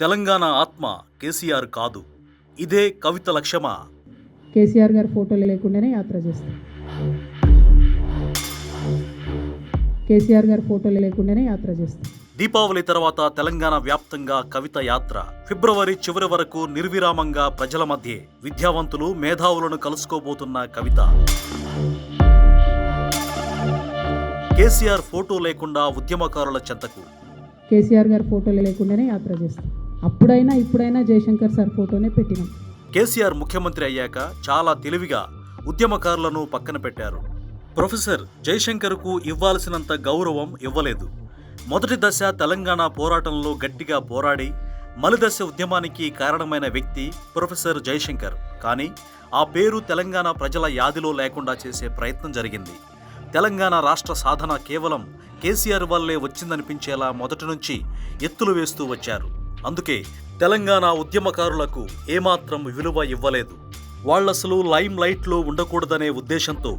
తెలంగాణ ఆత్మ కేసీఆర్ కాదు, ఇదే కవిత లక్ష్యమా? కేసీఆర్ గారి ఫోటోలు లేకుండానే యాత్ర చేస్తాం. కేసీఆర్ గారి ఫోటోలు లేకుండానే యాత్ర చేస్తాం. దీపావళి తర్వాత తెలంగాణ వ్యాప్తంగా కవిత యాత్ర ఫిబ్రవరి చివరి వరకు నిర్విరామంగా ప్రజల మధ్య విద్యావంతులు మేధావులను కలుసుకోబోతున్న కవిత. కేసీఆర్ ఫోటో లేకుండా ఉద్యమకారుల చెంతకు. కేసీఆర్ గారి ఫోటోలు లేకుండానే యాత్ర చేస్తాం. అప్పుడైనా ఇప్పుడైనా జయశంకర్ సార్ ఫోటోనే పెట్టినాం. కేసీఆర్ ముఖ్యమంత్రి అయ్యాక చాలా తెలివిగా ఉద్యమకారులను పక్కన పెట్టారు. ప్రొఫెసర్ జయశంకర్కు ఇవ్వాల్సినంత గౌరవం ఇవ్వలేదు. మొదటి దశ తెలంగాణ పోరాటంలో గట్టిగా పోరాడి మలిదశ ఉద్యమానికి కారణమైన వ్యక్తి ప్రొఫెసర్ జయశంకర్. కానీ ఆ పేరు తెలంగాణ ప్రజల యాదిలో లేకుండా చేసే ప్రయత్నం జరిగింది. తెలంగాణ రాష్ట్ర సాధన కేవలం కేసీఆర్ వల్లే వచ్చిందనిపించేలా మొదటి నుంచి ఎత్తులు వేస్తూ వచ్చారు. అందుకే తెలంగాణ ఉద్యమకారులకు ఏమాత్రం విలువ ఇవ్వలేదు. వాళ్లసలు లైమ్ లైట్లో ఉండకూడదనే ఉద్దేశంతో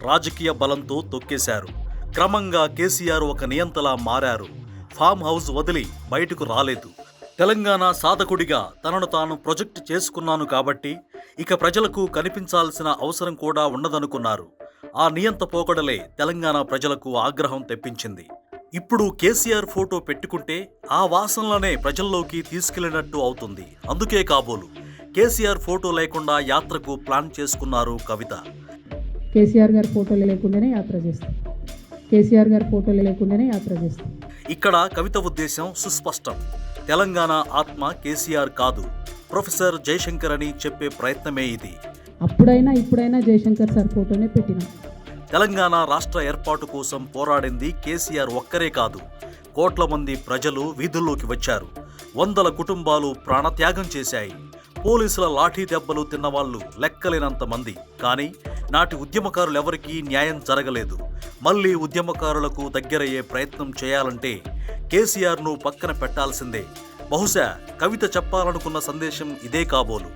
రాజకీయ బలంతో తొక్కేశారు. క్రమంగా కేసీఆర్ ఒక నియంతలా మారారు. ఫామ్ హౌస్ వదిలి బయటకు రాలేదు. తెలంగాణ సాధకుడిగా తనను తాను ప్రొజెక్ట్ చేసుకున్నాను కాబట్టి ఇక ప్రజలకు కనిపించాల్సిన అవసరం కూడా ఉండదనుకున్నారు. ఆ నియంత పోకడలే తెలంగాణ ప్రజలకు ఆగ్రహం తెప్పించింది. ఇప్పుడు కేసీఆర్ ఫోటో పెట్టుకుంటే ఆ వాసనలనే ప్రజల్లోకి తీసుకెళ్లినట్టు అవుతుంది. అందుకే కాబోలు కేసీఆర్ ఫోటో లేకుండా యాత్రకు ప్లాన్ చేసుకున్నారు కవిత. కేసీఆర్ గారి ఫోటోలు లేకుండానే యాత్ర చేస్తాం. కేసీఆర్ గారి ఫోటోలు లేకుండానే యాత్ర చేస్తాం. ఇక్కడ కవిత ఉద్దేశం సుస్పష్టం. తెలంగాణ ఆత్మ కేసీఆర్ కాదు, ప్రొఫెసర్ జయశంకర్ అని చెప్పే ప్రయత్నమే ఇది. అప్పుడైనా ఇప్పుడైనా జయశంకర్ సార్ ఫోటోనే పెట్టినాం. తెలంగాణ రాష్ట్ర ఏర్పాటు కోసం పోరాడింది కేసీఆర్ ఒక్కరే కాదు. కోట్ల మంది ప్రజలు వీధుల్లోకి వచ్చారు. వందల కుటుంబాలు ప్రాణత్యాగం చేశాయి. పోలీసుల లాఠీ దెబ్బలు తిన్నవాళ్లు లెక్కలేనంత మంది. కానీ నాటి ఉద్యమకారులెవరికీ న్యాయం జరగలేదు. మళ్లీ ఉద్యమకారులకు దగ్గరయ్యే ప్రయత్నం చేయాలంటే కేసీఆర్ను పక్కన పెట్టాల్సిందే. బహుశా కవిత చెప్పాలనుకున్న సందేశం ఇదే కాబోలు.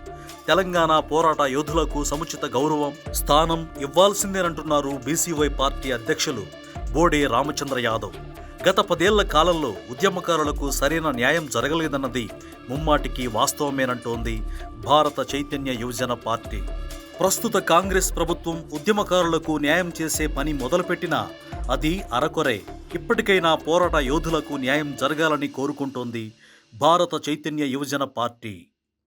తెలంగాణ పోరాట యోధులకు సముచిత గౌరవం, స్థానం ఇవ్వాల్సిందేనంటున్నారు బీసీవై పార్టీ అధ్యక్షులు బోడే రామచంద్ర యాదవ్. గత 10 ఏళ్ల కాలంలో ఉద్యమకారులకు సరైన న్యాయం జరగలేదన్నది ముమ్మాటికి వాస్తవమేనంటోంది భారత చైతన్య యువజన పార్టీ. ప్రస్తుత కాంగ్రెస్ ప్రభుత్వం ఉద్యమకారులకు న్యాయం చేసే పని మొదలుపెట్టినా అది అరకొరే. ఇప్పటికైనా పోరాట యోధులకు న్యాయం జరగాలని కోరుకుంటోంది భారత చైతన్య యువజన పార్టీ.